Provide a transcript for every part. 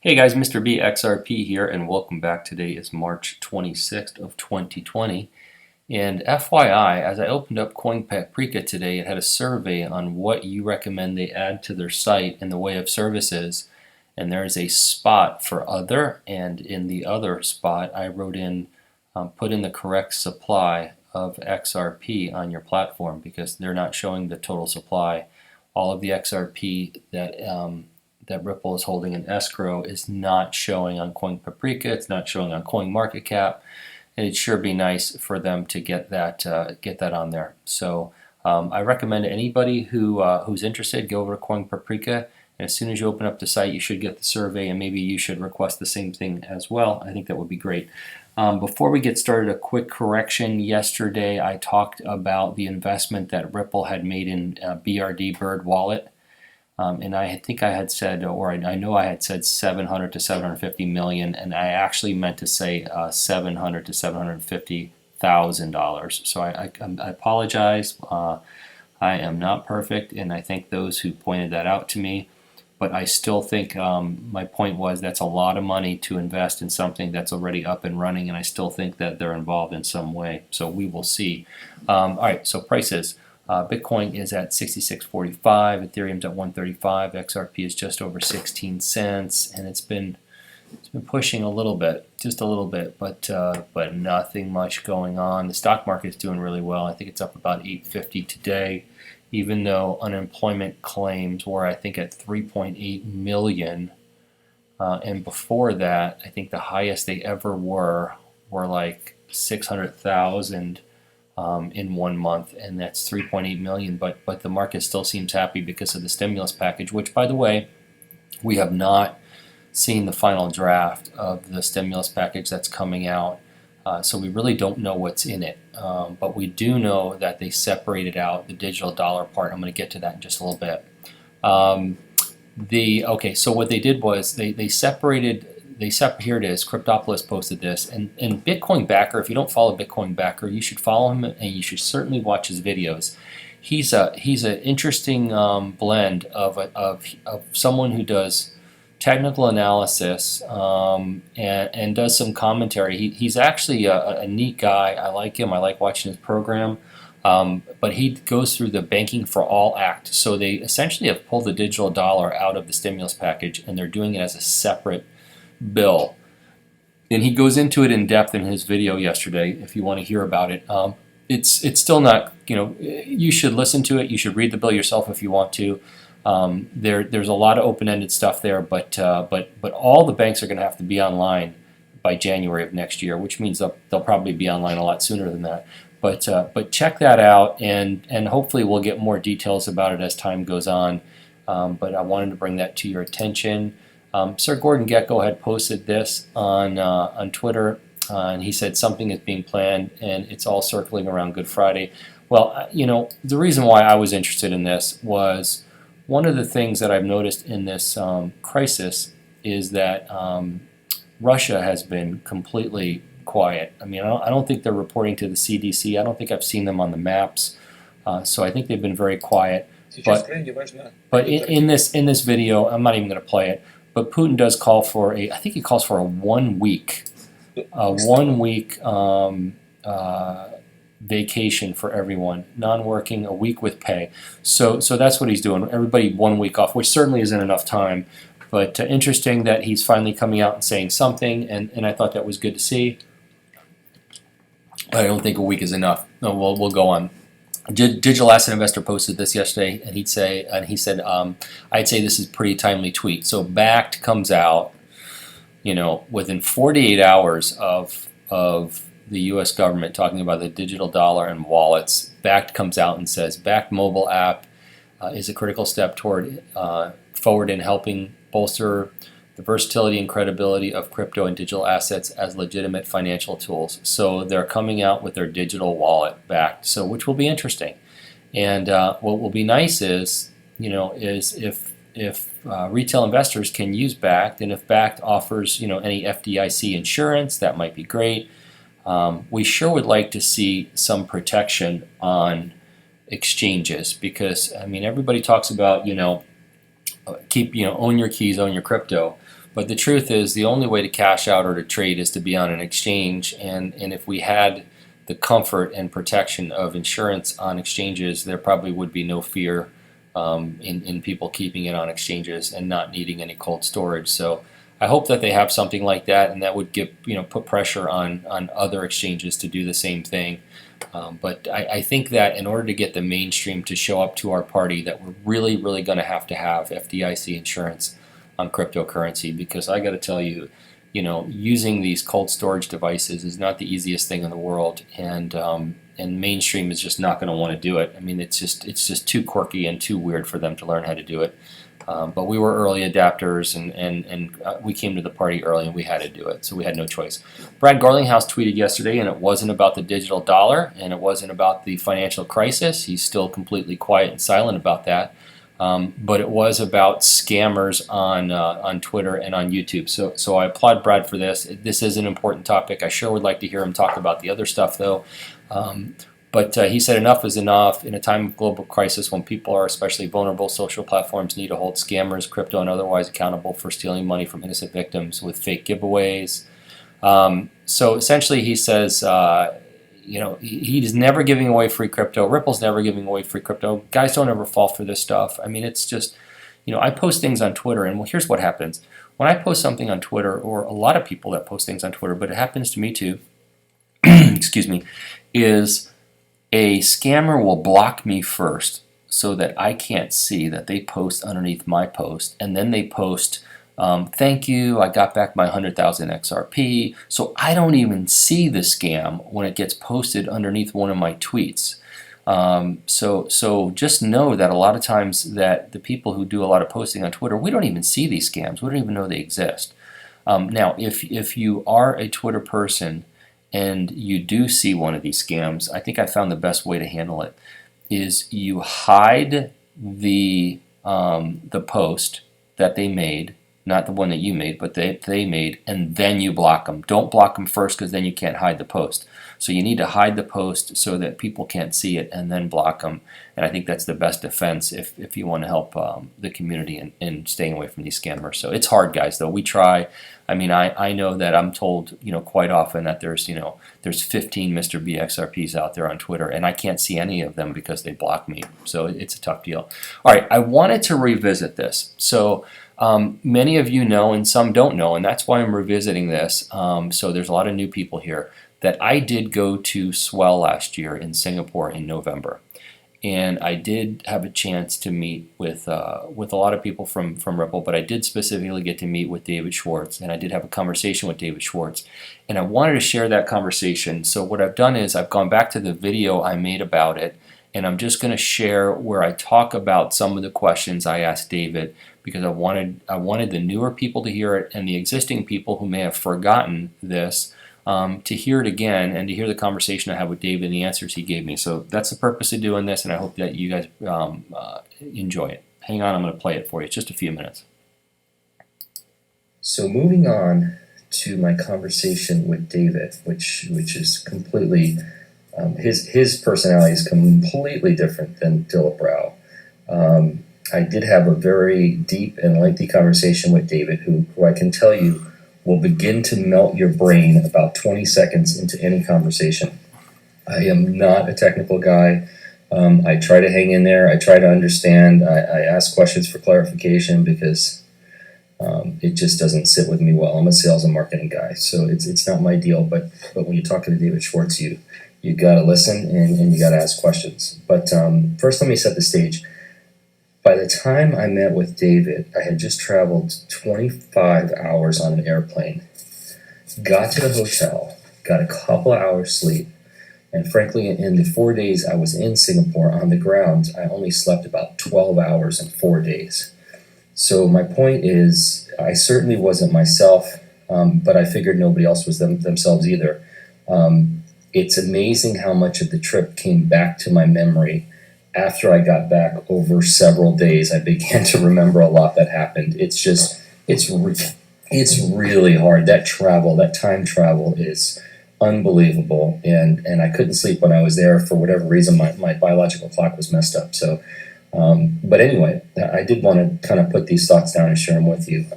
Hey guys, Mr. B XRP here, and welcome back. Today is March 26th of 2020. And FYI, as I opened up CoinPaprika today, it had a survey on what you recommend they add to their site in the way of services. And there's a spot for other, and in the other spot, I wrote in, put in the correct supply of XRP on your platform because they're not showing the total supply. All of the XRP that Ripple is holding in escrow is not showing on CoinPaprika. It's not showing on CoinMarketCap, and it'd sure be nice for them to get that on there. So I recommend anybody who's interested, go over to CoinPaprika, and as soon as you open up the site, you should get the survey, and maybe you should request the same thing as well. I think that would be great. Before we get started, a quick correction. Yesterday, I talked about the investment that Ripple had made in BRD Bird Wallet. And I think I had said, or I know I had said 700 to 750 million, and I actually meant to say $700 to $750,000. So I apologize. I am not perfect, and I thank those who pointed that out to me. But I still think my point was that's a lot of money to invest in something that's already up and running, and I still think that they're involved in some way. So we will see. All right, so prices. Bitcoin is at 66.45, Ethereum's at 135, XRP is just over 16 cents, and it's been pushing a little bit, just a little bit, but nothing much going on. The stock market is doing really well. I think it's up about 850 today, even though unemployment claims were, I think, at 3.8 million, and before that, I think the highest they ever were like 600,000. In 1 month, and that's 3.8 million, but the market still seems happy because of the stimulus package, which, by the way, we have not seen the final draft of the stimulus package that's coming out, so we really don't know what's in it, but we do know that they separated out the digital dollar part. I'm going to get to that in just a little bit. Okay, so what they did was they separated. Here it is. Cryptopolis posted this, and Bitcoin Backer. If you don't follow Bitcoin Backer, you should follow him, and you should certainly watch his videos. He's an interesting blend of someone who does technical analysis and does some commentary. He's actually a neat guy. I like him. I like watching his program. But he goes through the Banking for All Act. So they essentially have pulled the digital dollar out of the stimulus package, and they're doing it as a separate bill, and he goes into it in depth in his video yesterday. If you want to hear about it, it's still not, you should listen to it. You should read the bill yourself if you want to. There's a lot of open-ended stuff there, but all the banks are going to have to be online by January of next year, which means they'll probably be online a lot sooner than that. But check that out, and hopefully we'll get more details about it as time goes on. But I wanted to bring that to your attention. Sir Gordon Gekko had posted this on Twitter, and he said something is being planned, and it's all circling around Good Friday. Well, the reason why I was interested in this was one of the things that I've noticed in this crisis is that Russia has been completely quiet. I mean, I don't think they're reporting to the CDC. I don't think I've seen them on the maps, so I think they've been very quiet. But in this video, I'm not even going to play it. But Putin does call for I think he calls for a 1 week vacation for everyone, non-working, a week with pay. So that's what he's doing. Everybody 1 week off, which certainly isn't enough time. But interesting that he's finally coming out and saying something, and I thought that was good to see. I don't think a week is enough. No, we'll go on. Digital Asset Investor posted this yesterday, and he said, I'd say this is a pretty timely tweet. So Backed comes out, within 48 hours of the U.S. government talking about the digital dollar and wallets. Backed comes out and says, Backed mobile app is a critical step forward in helping bolster the versatility and credibility of crypto and digital assets as legitimate financial tools. So they're coming out with their digital wallet, Backed, so which will be interesting. And what will be nice is if retail investors can use Backed, and if Backed offers any FDIC insurance, that might be great. We sure would like to see some protection on exchanges, because everybody talks about own your keys, own your crypto. But the truth is, the only way to cash out or to trade is to be on an exchange, and if we had the comfort and protection of insurance on exchanges, there probably would be no fear in people keeping it on exchanges and not needing any cold storage. So I hope that they have something like that, and that would give, put pressure on other exchanges to do the same thing. But I think that in order to get the mainstream to show up to our party, that we're really going to have FDIC insurance on cryptocurrency, because I got to tell you, using these cold storage devices is not the easiest thing in the world, and mainstream is just not going to want to do it. I mean, it's just too quirky and too weird for them to learn how to do it. But we were early adapters, and we came to the party early, and we had to do it, so we had no choice. Brad Garlinghouse tweeted yesterday, and it wasn't about the digital dollar, and it wasn't about the financial crisis. He's still completely quiet and silent about that. But it was about scammers on Twitter and on YouTube. So I applaud Brad for this. This is an important topic. I sure would like to hear him talk about the other stuff, though. But he said enough is enough. In a time of global crisis, when people are especially vulnerable, social platforms need to hold scammers, crypto, and otherwise accountable for stealing money from innocent victims with fake giveaways. So essentially, he says, he's never giving away free crypto. Ripple's never giving away free crypto. Guys, don't ever fall for this stuff. I mean, it's just, I post things on Twitter, and well, here's what happens. When I post something on Twitter, or a lot of people that post things on Twitter, but it happens to me too, excuse me, is a scammer will block me first so that I can't see that they post underneath my post, and then they post, thank you, I got back my 100,000 XRP, so I don't even see the scam when it gets posted underneath one of my tweets. So just know that a lot of times that the people who do a lot of posting on Twitter, we don't even see these scams. We don't even know they exist. Now, if you are a Twitter person and you do see one of these scams, I think I found the best way to handle it is you hide the post that they made, not the one that you made, but they made, and then you block them. Don't block them first, because then you can't hide the post. So you need to hide the post so that people can't see it, and then block them. And I think that's the best defense if you want to help the community in staying away from these scammers. So it's hard, guys, though. We try. I mean, I know that I'm told, quite often that there's 15 Mr. BXRPs out there on Twitter, and I can't see any of them because they block me. So it's a tough deal. All right, I wanted to revisit this. So many of you know, and some don't know, and that's why I'm revisiting this. So there's a lot of new people here, that I did go to Swell last year in Singapore in November. And I did have a chance to meet with a lot of people from Ripple, but I did specifically get to meet with David Schwartz, and I did have a conversation with David Schwartz, and I wanted to share that conversation. So what I've done is I've gone back to the video I made about it, and I'm just going to share where I talk about some of the questions I asked David, because I wanted the newer people to hear it, and the existing people who may have forgotten this to hear it again, and to hear the conversation I had with David and the answers he gave me. So that's the purpose of doing this, and I hope that you guys enjoy it. Hang on, I'm going to play it for you. It's just a few minutes. So moving on to my conversation with David, which is completely, his personality is completely different than Philip Rao. I did have a very deep and lengthy conversation with David, who I can tell you will begin to melt your brain about 20 seconds into any conversation. I am not a technical guy. I try to hang in there. I try to understand. I ask questions for clarification, because it just doesn't sit with me well. I'm a sales and marketing guy, so it's not my deal. But when you're talking to David Schwartz, you got to listen, and you got to ask questions. But first, let me set the stage. By the time I met with David, I had just traveled 25 hours on an airplane, got to the hotel, got a couple of hours sleep, and frankly, in the 4 days I was in Singapore on the ground, I only slept about 12 hours in 4 days. So my point is, I certainly wasn't myself, but I figured nobody else was themselves either. It's amazing how much of the trip came back to my memory. After I got back over several days, I began to remember a lot that happened. It's really hard. That time travel is unbelievable. And I couldn't sleep when I was there. For whatever reason, my biological clock was messed up. So, but anyway, I did want to kind of put these thoughts down and share them with you.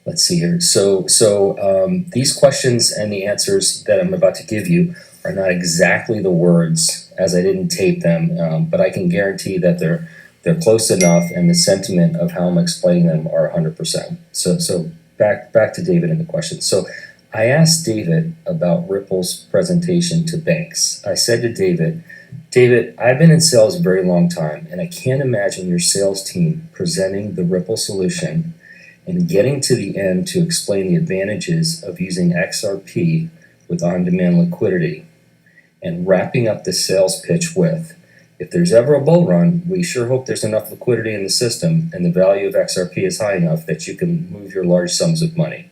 let's see here. So these questions and the answers that I'm about to give you are not exactly the words, as I didn't tape them, but I can guarantee that they're close enough, and the sentiment of how I'm explaining them are 100%. So back to David and the question. So I asked David about Ripple's presentation to banks. I said to David, I've been in sales a very long time, and I can't imagine your sales team presenting the Ripple solution and getting to the end to explain the advantages of using XRP with on-demand liquidity and wrapping up the sales pitch with, if there's ever a bull run, we sure hope there's enough liquidity in the system and the value of XRP is high enough that you can move your large sums of money.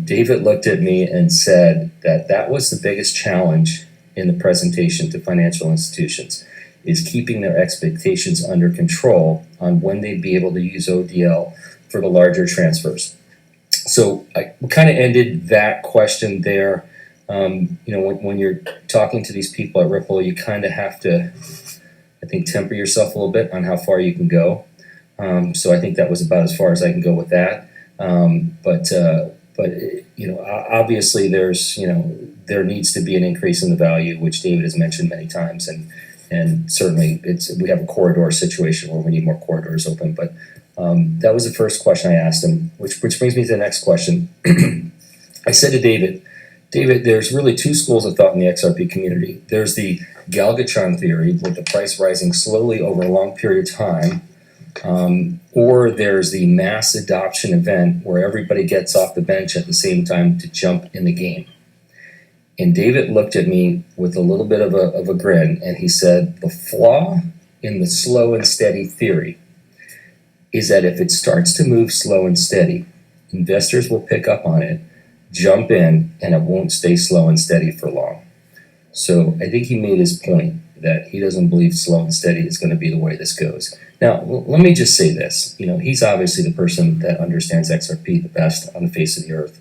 David looked at me and said that was the biggest challenge in the presentation to financial institutions, is keeping their expectations under control on when they'd be able to use ODL for the larger transfers. So I kind of ended that question there. When you're talking to these people at Ripple, you kind of have to, I think, temper yourself a little bit on how far you can go. So I think that was about as far as I can go with that. But obviously there needs to be an increase in the value, which David has mentioned many times, and certainly we have a corridor situation where we need more corridors open. But that was the first question I asked him, which brings me to the next question. I said to David, there's really two schools of thought in the XRP community. There's the Galgatron theory, with the price rising slowly over a long period of time, or there's the mass adoption event where everybody gets off the bench at the same time to jump in the game. And David looked at me with a little bit of a grin, and he said, the flaw in the slow and steady theory is that if it starts to move slow and steady, investors will pick up on it, jump in, and it won't stay slow and steady for long. So I think he made his point that he doesn't believe slow and steady is going to be the way this goes. Now, let me just say this. He's obviously the person that understands XRP the best on the face of the earth.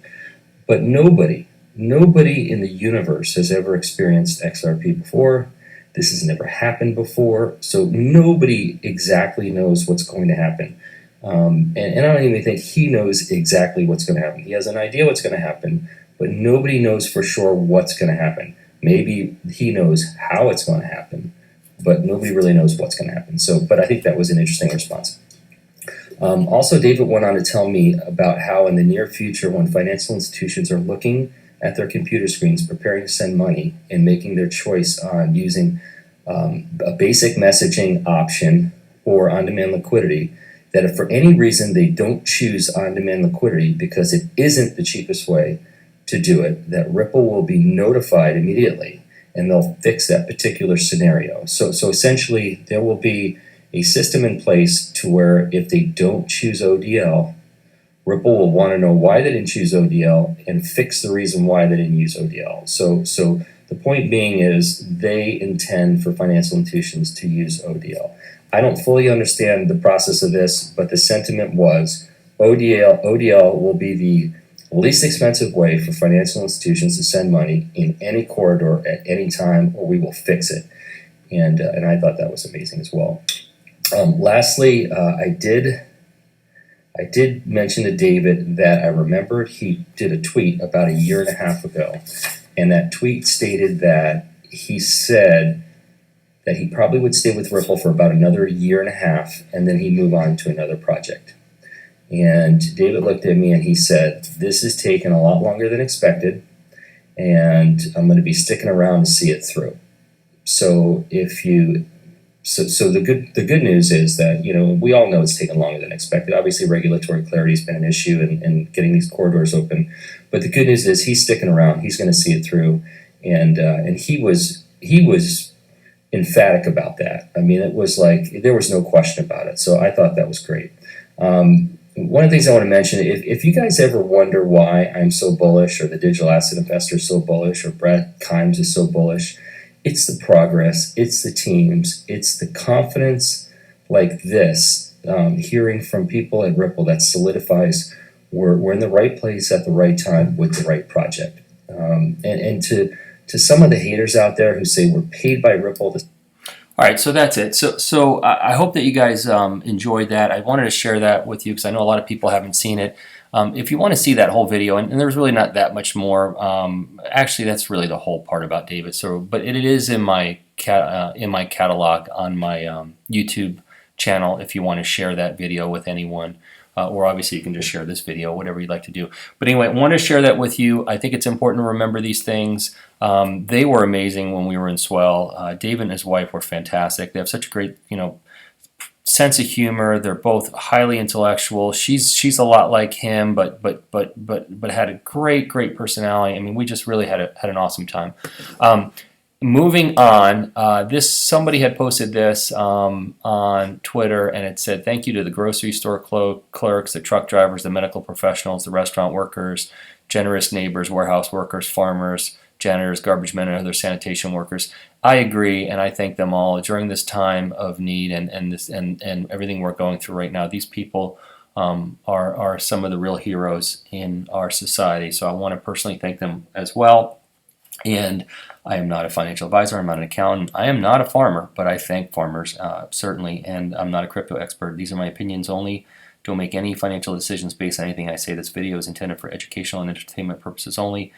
But nobody in the universe has ever experienced XRP before. This has never happened before. So nobody exactly knows what's going to happen. And I don't even think he knows exactly what's going to happen. He has an idea what's going to happen, but nobody knows for sure what's going to happen. Maybe he knows how it's going to happen, but nobody really knows what's going to happen. But I think that was an interesting response. Also, David went on to tell me about how in the near future, when financial institutions are looking at their computer screens, preparing to send money and making their choice on using a basic messaging option or on-demand liquidity, that if for any reason they don't choose on-demand liquidity because it isn't the cheapest way to do it, that Ripple will be notified immediately and they'll fix that particular scenario. So essentially, there will be a system in place to where if they don't choose ODL, Ripple will want to know why they didn't choose ODL and fix the reason why they didn't use ODL. So the point being is they intend for financial institutions to use ODL. I don't fully understand the process of this, but the sentiment was ODL will be the least expensive way for financial institutions to send money in any corridor at any time, or we will fix it. And I thought that was amazing as well. Lastly, I did mention to David that I remembered he did a tweet about a year and a half ago, and that tweet stated that he said that he probably would stay with Ripple for about another year and a half, and then he'd move on to another project. And David looked at me and he said, this has taken a lot longer than expected, and I'm going to be sticking around to see it through. So the good news is that, we all know it's taken longer than expected. Obviously, regulatory clarity has been an issue in getting these corridors open. But the good news is he's sticking around. He's going to see it through. And he was emphatic about that. I mean, it was like there was no question about it. So I thought that was great. One of the things I want to mention, if you guys ever wonder why I'm so bullish, or the digital asset investor is so bullish, or Brett Kimes is so bullish, it's the progress, it's the teams, it's the confidence like this, hearing from people at Ripple that solidifies we're in the right place at the right time with the right project. And to some of the haters out there who say we're paid by Ripple to... All right, so that's it. So I hope that you guys enjoyed that. I wanted to share that with you because I know a lot of people haven't seen it. If you want to see that whole video, and there's really not that much more. Actually, that's really the whole part about David. So, but it is in my catalog on my YouTube channel. If you want to share that video with anyone, or obviously you can just share this video, whatever you'd like to do. But anyway, I want to share that with you. I think it's important to remember these things. They were amazing when we were in Swell. David and his wife were fantastic. They have such a great, sense of humor. They're both highly intellectual. She's a lot like him, but had a great personality. I mean, we just really had an awesome time. Moving on, somebody had posted this on Twitter, and it said, "Thank you to the grocery store clerks, the truck drivers, the medical professionals, the restaurant workers, generous neighbors, warehouse workers, farmers, janitors, garbage men, and other sanitation workers." I agree, and I thank them all during this time of need and everything we're going through right now. These people are some of the real heroes in our society. So I want to personally thank them as well. And I am not a financial advisor. I'm not an accountant. I am not a farmer, but I thank farmers certainly. And I'm not a crypto expert. These are my opinions only. Don't make any financial decisions based on anything I say. This video is intended for educational and entertainment purposes only.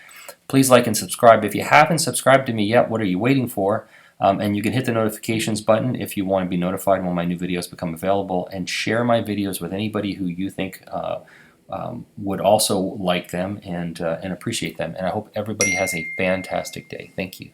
Please like and subscribe. If you haven't subscribed to me yet, what are you waiting for? And you can hit the notifications button if you want to be notified when my new videos become available, and share my videos with anybody who you think would also like them and appreciate them. And I hope everybody has a fantastic day. Thank you.